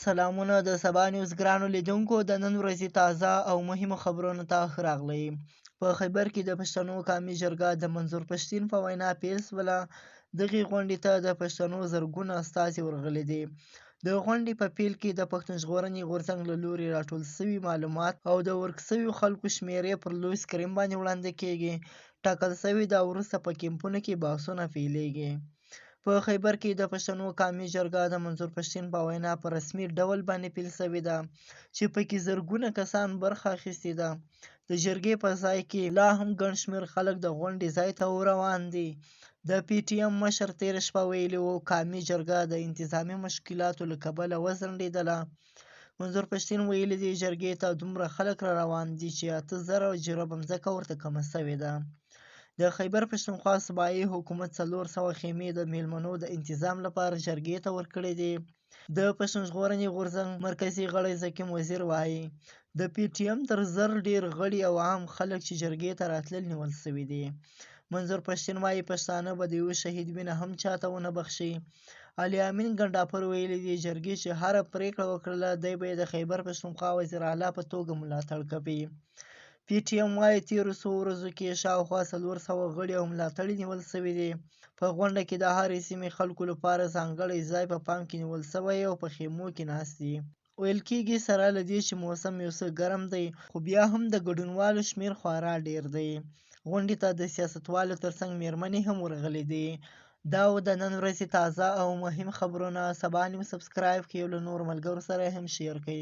سلامونه د سبا نیوز ګرانو لیدونکو د نن ورځې تازه او مهمو خبرونو ته ښه راغلی. په خیبر کې د پښتنو قومي جرګه د منظور پښتین په وینا پیل شوله. دغې غونډې ته د پښتنو زرګونه استازي ورغلي دي. د غونډې په پیل کې د پښتون ژغورنې غورځنګ له لوري راټول شوي معلومات او د ورک شویو خلکو شمېرې پر لوی سکرین باندې وړاندې کېږي. ټاکل شوې ده وروسته په کیمپونو کې بحثونه پیلېږي. په خیبر کې د پښتنو قومي جرګه د منظور پښتین په وینا په رسمي ډول باندې پیل شوې ده چې پکې زرګونه کسان برخه اخیستې ده. د جرګې په ځای کې لا هم ګڼ شمېر خلک د غونډې ځای ته روان دي. د پي ټي ایم مشر تېره شپه ویلي وو قومي جرګه د انتظامي مشکلاتو له کبله وځنډېدله. منظور پښتین ویلي دي جرګې ته دومره خلک را روان دي چې 8000 جرابه ځمکه ورته کمه شوې ده. د خیبر پښتونخوا صوبایي حکومت 400 خیمې د میلمنو د انتظام لپاره جرګې ته ورکړې دي. د پښتون ژغورنې غورځنګ مرکزي غړی ذکیم وزیر وایي د پي ټي ایم تر 1000 ډېر غړي او عام خلک چې جرګې ته راتلل نیول شوي دي. منظور پښتین وایي پښتانه به د یو شهید وینه هم چاته ونه بخښي. علي امین ګنډاپر ویلي دي جرګې چې هره پرېکړه وکړله دی به یې د خیبر پښتونخوا وزیر اعلی په توګه ملاتړ کوي. پي ټي ایم وایي تېرو څو ورځو کې شاوخوا 400 غړي او ملاتړي نیول شوي دي. په غونډه کې د هرې سیمې خلکو لپاره ځانګړی ځای په پام کې نیول شوی او په خیمو کې ناست دي. ویل کېږي سره له دې چې موسم یو څه ګرم دی خو بیا هم د ګډونوالو شمېر خورا ډېر دی. غونډې ته د سیاستوالو ترڅنګ میرمنې هم ورغلي دي. دا و د نن ورځې تازه او مهم خبرونه. سبا نیوز سبسکرایب کړئ او له نورو ملګرو سره هم شیر کړئ.